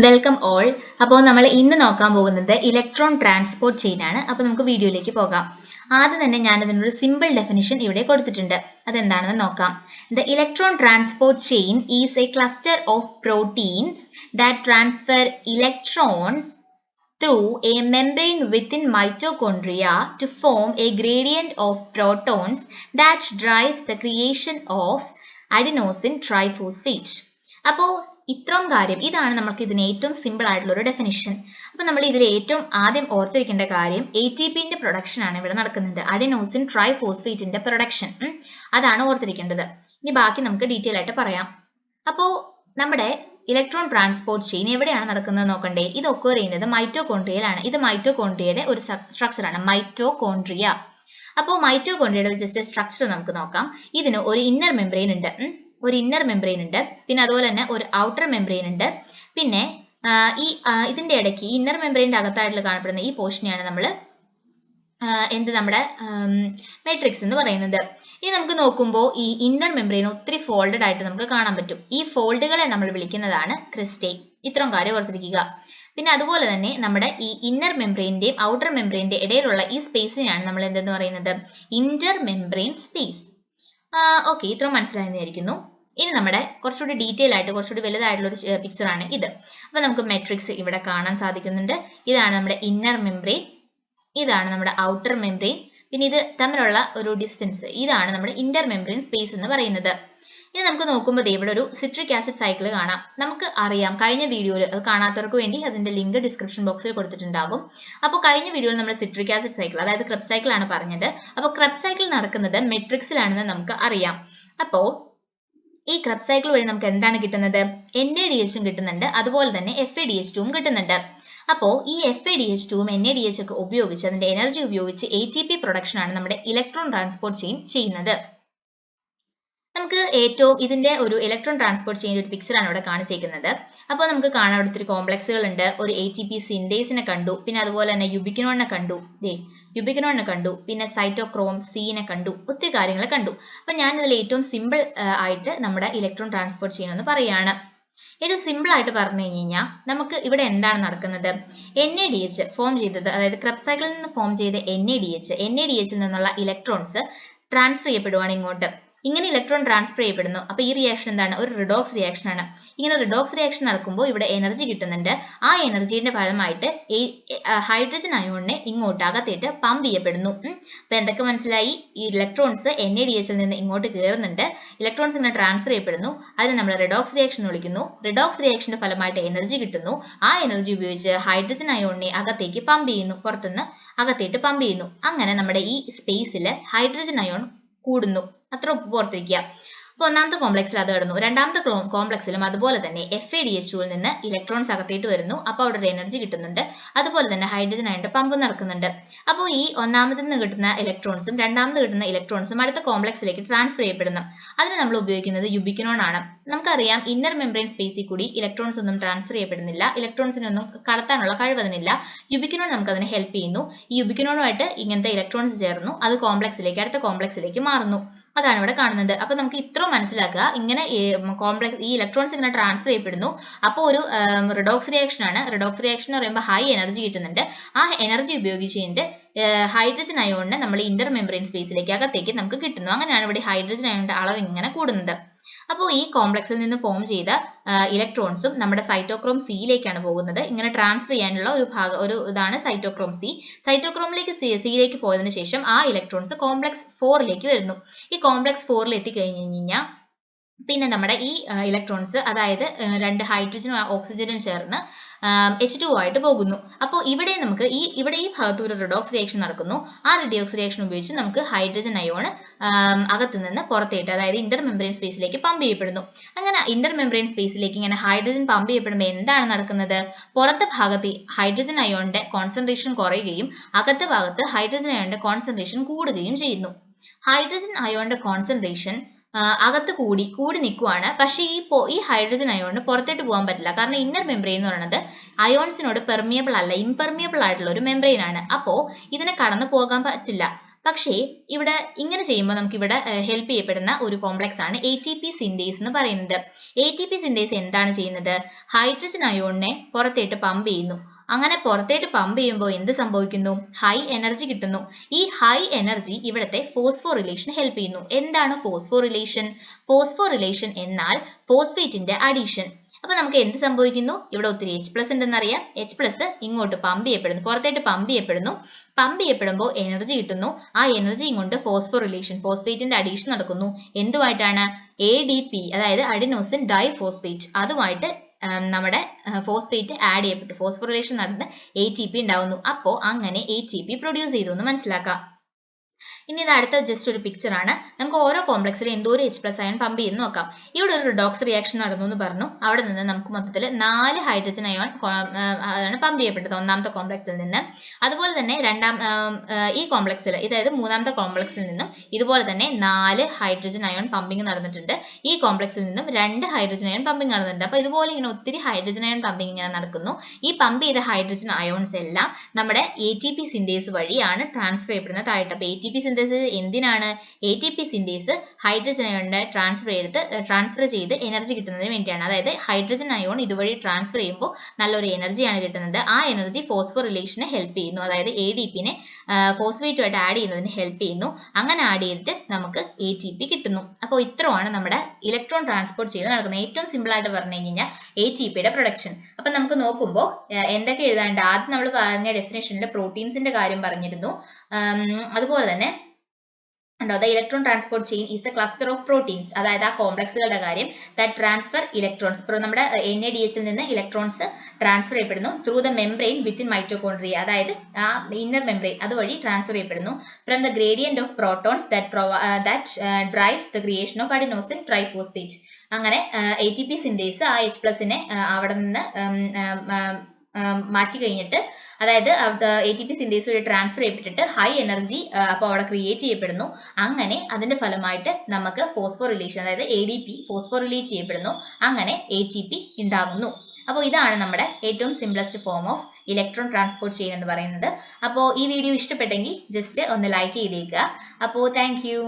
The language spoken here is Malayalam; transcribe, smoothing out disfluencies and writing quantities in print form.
Welcome all. അപ്പോൾ നമ്മൾ ഇന്ന് നോക്കാൻ പോകുന്നത് ഇലക്ട്രോൺ ട്രാൻസ്പോർട്ട് ചെയിൻ ആണ്. അപ്പോൾ നമുക്ക് വീഡിയോയിലേക്ക് പോകാം. ആദ്യം തന്നെ ഞാൻ ഇതിനൊരു സിമ്പിൾ ഡെഫിനിഷൻ ഇവിടെ കൊടുത്തിട്ടുണ്ട്. അതെന്താണെന്ന് നോക്കാം. The electron transport chain is a cluster of proteins that transfer electrons through a membrane within mitochondria to form a gradient of protons that drives the creation of adenosine triphosphate. അപ്പോൾ ഇത്രയും കാര്യം ഇതാണ് നമുക്ക് ഇതിന് ഏറ്റവും സിമ്പിൾ ആയിട്ടുള്ള ഒരു ഡെഫിനിഷൻ. അപ്പൊ നമ്മൾ ഇതിൽ ഏറ്റവും ആദ്യം ഓർത്തിരിക്കേണ്ട കാര്യം ATPന്റെ പ്രൊഡക്ഷൻ ആണ് ഇവിടെ നടക്കുന്നത്. അഡിനോസിൻ ട്രൈഫോസ്ഫേറ്റിന്റെ പ്രൊഡക്ഷൻ അതാണ് ഓർത്തിരിക്കേണ്ടത്. ഇനി ബാക്കി നമുക്ക് ഡീറ്റെയിൽ ആയിട്ട് പറയാം. അപ്പോൾ നമ്മുടെ ഇലക്ട്രോൺ ട്രാൻസ്പോർട്ട് ചെയിൻ എവിടെയാണ് നടക്കുന്നത് നോക്കണ്ടേ. ഇത് ഒക്കർ ചെയ്യുന്നത് മൈറ്റോകോൺട്രിയയിലാണ്. ഇത് മൈറ്റോകോൺട്രിയയുടെ ഒരു സ്ട്രക്ചർ ആണ്, മൈറ്റോകോൺട്രിയ. അപ്പോൾ മൈറ്റോകോൺട്രിയയുടെ ജസ്റ്റ് സ്ട്രക്ചർ നമുക്ക് നോക്കാം. ഇതിന് ഒരു ഇന്നർ മെംബ്രെയിൻ ഉണ്ട്, പിന്നെ അതുപോലെ തന്നെ ഒരു ഔട്ടർ മെംബ്രെയിൻ ഉണ്ട്. പിന്നെ ഇതിന്റെ ഇടയ്ക്ക് ഇന്നർ മെംബ്രെയിൻ്റെ അകത്തായിട്ട് കാണപ്പെടുന്ന ഈ പോർഷനെയാണ് നമ്മൾ നമ്മുടെ മാട്രിക്സ് എന്ന് പറയുന്നത്. ഇനി നമുക്ക് നോക്കുമ്പോൾ ഈ ഇന്നർ മെംബ്രെയിൻ ഒത്തിരി ഫോൾഡഡ് ആയിട്ട് നമുക്ക് കാണാൻ പറ്റും. ഈ ഫോൾഡുകളെ നമ്മൾ വിളിക്കുന്നതാണ് ക്രിസ്റ്റേ. ഇത്രയും കാര്യം ഓർത്തിരിക്കുക. പിന്നെ അതുപോലെ തന്നെ നമ്മുടെ ഈ ഇന്നർ മെംബ്രെയിൻ്റെയും ഔട്ടർ മെംബ്രെയിൻ്റെ ഇടയിലുള്ള ഈ സ്പേസിനെയാണ് നമ്മൾ എന്തെന്ന് പറയുന്നത്, ഇന്റർ മെംബ്രെയിൻ സ്പേസ്. ഓക്കെ, ഇത്രയും മനസ്സിലായെന്ന് വിചാരിക്കുന്നു. ഇനി നമ്മുടെ കുറച്ചുകൂടി ഡീറ്റെയിൽ ആയിട്ട് കുറച്ചുകൂടി വലുതായിട്ടുള്ള ഒരു പിക്ചർ ആണ് ഇത്. അപ്പൊ നമുക്ക് മെട്രിക്സ് ഇവിടെ കാണാൻ സാധിക്കുന്നുണ്ട്. ഇതാണ് നമ്മുടെ ഇന്നർ മെംബ്രെയിൻ, ഇതാണ് നമ്മുടെ ഔട്ടർ മെംബ്രെയിൻ, പിന്നെ ഇത് തമ്മിലുള്ള ഒരു ഡിസ്റ്റൻസ്, ഇതാണ് നമ്മുടെ ഇന്റർ മെംബ്രെയിൻ സ്പേസ് എന്ന് പറയുന്നത്. ഇനി നമുക്ക് നോക്കുമ്പോൾ ഇവിടെ ഒരു സിട്രിക് ആസിഡ് സൈക്കിൾ കാണാം. നമുക്ക് അറിയാം, കഴിഞ്ഞ വീഡിയോയിൽ അത് കാണാത്തവർക്ക് വേണ്ടി അതിന്റെ ലിങ്ക് ഡിസ്ക്രിപ്ഷൻ ബോക്സിൽ കൊടുത്തിട്ടുണ്ടാകും. അപ്പോൾ കഴിഞ്ഞ വീഡിയോയിൽ നമ്മൾ സിട്രിക് ആസിഡ് സൈക്കിൾ, അതായത് ക്രെബ്സ് സൈക്കിൾ ആണ് പറഞ്ഞത്. അപ്പോൾ ക്രെബ്സ് സൈക്കിൾ നടക്കുന്നത് മെട്രിക്സിലാണെന്ന് നമുക്ക് അറിയാം. അപ്പോൾ ഈ ക്രെബ്സ് സൈക്കിൾ വഴി നമുക്ക് എന്താണ് കിട്ടുന്നത്, NADH കിട്ടുന്നുണ്ട്, അതുപോലെ തന്നെ FADH2 കിട്ടുന്നുണ്ട്. അപ്പോൾ ഈ FADH2 NADH ഒക്കെ ഉപയോഗിച്ച് അതിന്റെ എനർജി ഉപയോഗിച്ച് ATP പ്രൊഡക്ഷൻ ആണ് നമ്മുടെ ഇലക്ട്രോൺ ട്രാൻസ്പോർട്ട് ചെയിൻ ചെയ്യുന്നത്. നമുക്ക് ഏറ്റവും ഇതിന്റെ ഒരു ഇലക്ട്രോൺ ട്രാൻസ്പോർട്ട് ചെയിൻ ഒരു പിക്ചർ ആണ് ഇവിടെ കാണിച്ചിരിക്കുന്നത്. അപ്പോൾ നമുക്ക് കാണാൻ ഒത്തിരി കോംപ്ലക്സുകൾ ഉണ്ട്. ഒരു ATP സിന്തേസിനെ കണ്ടു, പിന്നെ അതുപോലെ തന്നെ യുബിക്വിനോണിനെ കണ്ടു, പിന്നെ സൈറ്റോക്രോം സീനെ കണ്ടു, ഒത്തിരി കാര്യങ്ങൾ കണ്ടു. അപ്പൊ ഞാൻ ഇതിൽ ഏറ്റവും സിമ്പിൾ ആയിട്ട് നമ്മുടെ ഇലക്ട്രോൺ ട്രാൻസ്പോർട്ട് ചെയിൻ എന്ന് പറയാണ്. ഏറ്റവും സിമ്പിൾ ആയിട്ട് പറഞ്ഞു കഴിഞ്ഞാൽ നമുക്ക് ഇവിടെ എന്താണ് നടക്കുന്നത്, NADH ഫോം ചെയ്തത്, അതായത് ക്രെബ്സ് സൈക്കിളിൽ നിന്ന് ഫോം ചെയ്ത NADH നിന്നുള്ള ഇലക്ട്രോൺസ് ട്രാൻസ്ഫർ ചെയ്യപ്പെടുവാണ് ഇങ്ങോട്ട്. ഇങ്ങനെ ഇലക്ട്രോൺ ട്രാൻസ്ഫർ ചെയ്യപ്പെടുന്നു. അപ്പൊ ഈ റിയാക്ഷൻ എന്താണ്, ഒരു റിഡോക്സ് റിയാക്ഷൻ ആണ്. ഇങ്ങനെ റിഡോക്സ് റിയാക്ഷൻ നടക്കുമ്പോൾ ഇവിടെ എനർജി കിട്ടുന്നുണ്ട്. ആ എനർജിയുടെ ഫലമായിട്ട് ഹൈഡ്രജൻ അയോണിനെ ഇങ്ങോട്ട് അകത്തേട്ട് പമ്പ് ചെയ്യപ്പെടുന്നു. അപ്പൊ എന്തൊക്കെ മനസ്സിലായി, ഈ ഇലക്ട്രോൺസ് NADH നിന്ന് ഇങ്ങോട്ട് കയറുന്നുണ്ട്, ഇലക്ട്രോൺസ് ഇങ്ങനെ ട്രാൻസ്ഫർ ചെയ്യപ്പെടുന്നു. അതിന് നമ്മൾ റിഡോക്സ് റിയാക്ഷൻ എന്ന് വിളിക്കുന്നു. റിഡോക്സ് റിയാക്ഷന്റെ ഫലമായിട്ട് എനർജി കിട്ടുന്നു. ആ എനർജി ഉപയോഗിച്ച് ഹൈഡ്രജൻ അയോണിനെ അകത്തേക്ക് പമ്പ് ചെയ്യുന്നു, പുറത്തുനിന്ന് അകത്തേട്ട് പമ്പ് ചെയ്യുന്നു. അങ്ങനെ നമ്മുടെ ഈ സ്പേസിൽ ഹൈഡ്രജൻ അയോൺ കൂടുന്നു. അത്ര ഓർത്തിരിക്കുക. അപ്പൊ ഒന്നാമത്തെ കോംപ്ലക്സിൽ അത് കിടന്നു. രണ്ടാമത്തെ കോംപ്ലക്സിലും അതുപോലെ തന്നെ FADH2 നിന്ന് ഇലക്ട്രോൺസ് അകത്തേട്ട് വരുന്നു. അപ്പോൾ അവിടെ ഒരു എനർജി കിട്ടുന്നുണ്ട്. അതുപോലെ തന്നെ ഹൈഡ്രജൻ അയണിന്റെ പമ്പ് നടക്കുന്നുണ്ട്. അപ്പോൾ ഈ ഒന്നാമതിൽ നിന്ന് കിട്ടുന്ന ഇലക്ട്രോൺസും രണ്ടാമത് കിട്ടുന്ന ഇലക്ട്രോൺസും അടുത്ത കോംപ്ലക്സിലേക്ക് ട്രാൻസ്ഫർ ചെയ്യപ്പെടുന്നു. അതിന് നമ്മൾ ഉപയോഗിക്കുന്നത് യുബിക്വിനോൺ ആണ്. നമുക്കറിയാം, ഇന്നർ മെംബ്രെയിൻ സ്പേസിൽ കൂടി ഇലക്ട്രോൺസ് ഒന്നും ട്രാൻസ്ഫർ ചെയ്യപ്പെടുന്നില്ല, ഇലക്ട്രോൺസിനൊന്നും കടത്താനുള്ള കഴിവ് അതിനില്ല. യുബിക്വിനോൺ നമുക്ക് അതിനെ ഹെൽപ്പ് ചെയ്യുന്നു. ഈ യുബിക്വിനോണുമായിട്ട് ഇങ്ങനത്തെ ഇലക്ട്രോൺസ് ചേർന്നു, അത് അടുത്ത കോംപ്ലക്സിലേക്ക് മാറുന്നു. അതാണ് ഇവിടെ കാണുന്നത്. അപ്പൊ നമുക്ക് ഇത്ര മനസ്സിലാക്കുക, ഇങ്ങനെ ഈ ഇലക്ട്രോൺസ് ഇങ്ങനെ ട്രാൻസ്ഫർ ചെയ്യപ്പെടുന്നു. അപ്പോൾ ഒരു റിഡോക്സ് റിയാക്ഷൻ ആണ്. റിഡോക്സ് റിയാക്ഷൻ എന്ന് പറയുമ്പോൾ ഹൈ എനർജി കിട്ടുന്നുണ്ട്. ആ എനർജി ഉപയോഗിച്ചുകൊണ്ട് ഹൈഡ്രജൻ അയോണിനെ നമ്മൾ ഇന്റർ മെംബ്രെയിൻ സ്പേസിലേക്ക് അകത്തേക്ക് നമുക്ക് കിട്ടുന്നു. അങ്ങനെയാണ് ഇവിടെ ഹൈഡ്രജൻ അയോണിന്റെ അളവ് ഇങ്ങനെ കൂടുന്നത്. അപ്പോൾ ഈ കോംപ്ലക്സിൽ നിന്ന് ഫോം ചെയ്ത ഇലക്ട്രോൺസും നമ്മുടെ സൈറ്റോക്രോം സിയിലേക്കാണ് പോകുന്നത്. ഇങ്ങനെ ട്രാൻസ്ഫർ ചെയ്യാനുള്ള ഒരു ഇതാണ് സൈറ്റോക്രോം സി. സൈറ്റോക്രോമിലേക്ക് സിയിലേക്ക് പോയതിനു ശേഷം ആ ഇലക്ട്രോൺസ് കോംപ്ലക്സ് 4ലേക്ക് വരുന്നു. ഈ കോംപ്ലക്സ് 4ൽ എത്തിക്കഴിഞ്ഞു കഴിഞ്ഞാൽ പിന്നെ നമ്മുടെ ഈ ഇലക്ട്രോൺസ്, അതായത് രണ്ട് ഹൈഡ്രജനും ഓക്സിജനും ചേർന്ന് H2O ആയിട്ട് പോകുന്നു. അപ്പോൾ ഇവിടെ നമുക്ക് ഈ ഭാഗത്ത് ഒരു റിഡോക്സ് റിയാക്ഷൻ നടക്കുന്നു. ആ റിഡോക്സ് റിയാക്ഷൻ ഉപയോഗിച്ച് നമുക്ക് ഹൈഡ്രജൻ അയോൺ അകത്ത് നിന്ന് പുറത്തേട്ട്, അതായത് ഇന്റർ മെംബ്രെയിൻ സ്പേസിലേക്ക് പമ്പ് ചെയ്യപ്പെടുന്നു. അങ്ങനെ ഇന്റർ മെംബ്രെയിൻ സ്പേസിലേക്ക് ഇങ്ങനെ ഹൈഡ്രജൻ പമ്പ് ചെയ്യപ്പെടുമ്പോൾ എന്താണ് നടക്കുന്നത്, പുറത്തെ ഭാഗത്ത് ഹൈഡ്രജൻ അയോണിന്റെ കോൺസെൻട്രേഷൻ കുറയുകയും അകത്തെ ഭാഗത്ത് ഹൈഡ്രജൻ അയോണിന്റെ കോൺസെൻട്രേഷൻ കൂടുകയും ചെയ്യുന്നു. ഹൈഡ്രജൻ അയോണിന്റെ കോൺസെൻട്രേഷൻ അകത്ത് കൂടി നിൽക്കുവാണ്. പക്ഷേ ഈ ഹൈഡ്രജൻ അയോണിന് പുറത്തേട്ട് പോകാൻ പറ്റില്ല. കാരണം ഇന്നർ മെംബ്രെയിൻ എന്ന് പറയുന്നത് അയോൺസിനോട് പെർമിയബിൾ അല്ല, ഇംപെർമിയബിൾ ആയിട്ടുള്ള ഒരു മെംബ്രെയിൻ ആണ്. അപ്പോൾ ഇതിനെ കടന്നു പോകാൻ പറ്റില്ല. പക്ഷേ ഇവിടെ ഇങ്ങനെ ചെയ്യുമ്പോൾ നമുക്ക് ഇവിടെ ഹെൽപ്പ് ചെയ്യപ്പെടുന്ന ഒരു കോംപ്ലക്സ് ആണ് ATP സിന്തേസ് എന്ന് പറയുന്നത്. ATP സിന്തേസ് എന്താണ് ചെയ്യുന്നത്? ഹൈഡ്രജൻ അയോണിനെ പുറത്തേട്ട് പമ്പ് ചെയ്യുന്നു. അങ്ങനെ പുറത്തേട്ട് പമ്പ് ചെയ്യുമ്പോൾ എന്ത് സംഭവിക്കുന്നു? ഹൈ എനർജി കിട്ടുന്നു. ഈ ഹൈ എനർജി ഇവിടുത്തെ ഫോസ്ഫോറിലേഷൻ ഹെൽപ്പ് ചെയ്യുന്നു. എന്താണ് ഫോസ്ഫോറിലേഷൻ? ഫോസ്ഫോറിലേഷൻ എന്നാൽ ഫോസ്ഫേറ്റിന്റെ അഡീഷൻ. അപ്പൊ നമുക്ക് എന്ത് സംഭവിക്കുന്നു? ഇവിടെ ഒത്തിരി H+ ഉണ്ടെന്നറിയാം. H+ ഇങ്ങോട്ട് പമ്പ് ചെയ്യപ്പെടുന്നു, പുറത്തേട്ട് പമ്പ് ചെയ്യപ്പെടുന്നു. പമ്പ് ചെയ്യപ്പെടുമ്പോൾ എനർജി കിട്ടുന്നു. ആ എനർജിയും കൊണ്ട് ഫോസ്ഫോറിലേഷൻ, ഫോസ്ഫേറ്റിന്റെ അഡീഷൻ നടക്കുന്നു. എന്തുമായിട്ടാണ്? ADP, അതായത് അഡിനോസിൻ ഡൈഫോസ്ഫേറ്റ്, അതുമായിട്ട് നമ്മുടെ ഫോസ്ഫേറ്റ് ആഡ് ചെയ്യപ്പെട്ടു, ഫോസ്ഫോറിലേഷൻ നടന്ന് ATP ഉണ്ടാവുന്നു. അപ്പോൾ അങ്ങനെ ATP പ്രൊഡ്യൂസ് ചെയ്തു എന്ന് മനസ്സിലാക്കാം. ഇനി ഇത് അടുത്ത ജസ്റ്റ് ഒരു പിക്ചർ ആണ്. നമുക്ക് ഓരോ കോംപ്ലക്സിലും എന്തോരം H+ അയൺ പമ്പ് ചെയ്യുന്നു നോക്കാം. ഇവിടെ ഒരു റിഡോക്സ് റിയാക്ഷൻ നടന്നു എന്ന് പറഞ്ഞു. അവിടെ നിന്ന് നമുക്ക് മൊത്തത്തിൽ 4 ഹൈഡ്രജൻ അയോൺ ആണ് പമ്പ് ചെയ്യപ്പെട്ടത് ഒന്നാമത്തെ കോംപ്ലക്സിൽ നിന്ന്. അതുപോലെ തന്നെ ഈ കോംപ്ലക്സിൽ, അതായത് മൂന്നാമത്തെ കോംപ്ലക്സിൽ നിന്നും ഇതുപോലെ തന്നെ 4 ഹൈഡ്രജൻ അയോൺ പമ്പിങ് നടന്നിട്ടുണ്ട്. ഈ കോംപ്ലക്സിൽ നിന്നും 2 ഹൈഡ്രജൻ അയോൺ പമ്പിങ് നടന്നിട്ടുണ്ട്. അപ്പോൾ ഇതുപോലെ ഇങ്ങനെ ഒത്തിരി ഹൈഡ്രജൻ അയോൺ പമ്പിങ് ഇങ്ങനെ നടക്കുന്നു. ഈ പമ്പ് ചെയ്ത ഹൈഡ്രജൻ അയോൺസ് എല്ലാം നമ്മുടെ ATP സിന്തേസ് വഴിയാണ് ട്രാൻസ്ഫർ ചെയ്യപ്പെടുന്നത് താഴോട്ട്. അപ്പോൾ ATP സിന്തേസ് എന്തിനാണ്? ATP സിന്തേസ് ഹൈഡ്രജൻ അയോണിനെ ട്രാൻസ്ഫർ ചെയ്ത് എനർജി കിട്ടുന്നതിന് വേണ്ടിയാണ്. അതായത് ഹൈഡ്രജൻ അയോൺ ഇതുവഴി ട്രാൻസ്ഫർ ചെയ്യുമ്പോൾ നല്ലൊരു എനർജിയാണ് കിട്ടുന്നത്. ആ എനർജി ഫോസ്ഫോറിലേഷന് ഹെൽപ്പ് ചെയ്യുന്നു. അതായത് ADPനെ ഫോസ്ഫേറ്റുമായിട്ട് ആഡ് ചെയ്യുന്നതിന് ഹെൽപ്പ് ചെയ്യുന്നു. അങ്ങനെ ആഡ് ചെയ്തിട്ട് നമുക്ക് ATP കിട്ടുന്നു. അപ്പോൾ ഇത്രയാണ് നമ്മുടെ ഇലക്ട്രോൺ ട്രാൻസ്പോർട്ട് ചെയ്ത് നടക്കുന്നത്. ഏറ്റവും സിമ്പിൾ ആയിട്ട് പറഞ്ഞു കഴിഞ്ഞാൽ ATPയുടെ പ്രൊഡക്ഷൻ. അപ്പം നമുക്ക് നോക്കുമ്പോൾ എന്തൊക്കെ എഴുതാണ്ട്, ആദ്യം നമ്മൾ പറഞ്ഞ ഡെഫിനേഷനിൽ പ്രോട്ടീൻസിന്റെ കാര്യം പറഞ്ഞിരുന്നു. അതുപോലെ തന്നെ the electron transport chain is a cluster of proteins, അതായത് ആ കോംപ്ലക്സുകളുടെ കാര്യം, that transfer electrons, ഇപ്പോൾ നമ്മുടെ NADH നിന്ന് ഇലക്ട്രോൺസ് ട്രാൻസ്ഫർ ചെയ്യപ്പെടുന്നു through the membrane within mitochondria, അതായത് ആ ഇന്നർ മെംബ്രെയിൻ അതുവഴി ട്രാൻസ്ഫർ ചെയ്യപ്പെടുന്നു from the gradient of protons that drives the creation of adenosine triphosphate. അങ്ങനെ ATP സിന്തേസ് ആ H+നെ അവിടെ നിന്ന് മാറ്റി കഴിഞ്ഞിട്ട്, അതായത് ATP സിന്തേസ് വഴി ട്രാൻസ്ഫർ ചെയ്യപ്പെട്ടിട്ട് ഹൈ എനർജി അപ്പോൾ അവിടെ ക്രിയേറ്റ് ചെയ്യപ്പെടുന്നു. അങ്ങനെ അതിന്റെ ഫലമായിട്ട് നമുക്ക് ഫോസ്ഫോറിലേഷൻ, അതായത് ADP ഫോസ്ഫോറിലേറ്റ് ചെയ്യപ്പെടുന്നു. അങ്ങനെ ATP ഉണ്ടാകുന്നു. അപ്പോൾ ഇതാണ് നമ്മുടെ ഏറ്റവും simplest form of electron transport chain എന്ന് പറയുന്നത്. അപ്പോൾ ഈ വീഡിയോ ഇഷ്ടപ്പെട്ടെങ്കിൽ ജസ്റ്റ് ഒന്ന് ലൈക്ക് ചെയ്തേക്കുക. അപ്പോൾ താങ്ക് യു.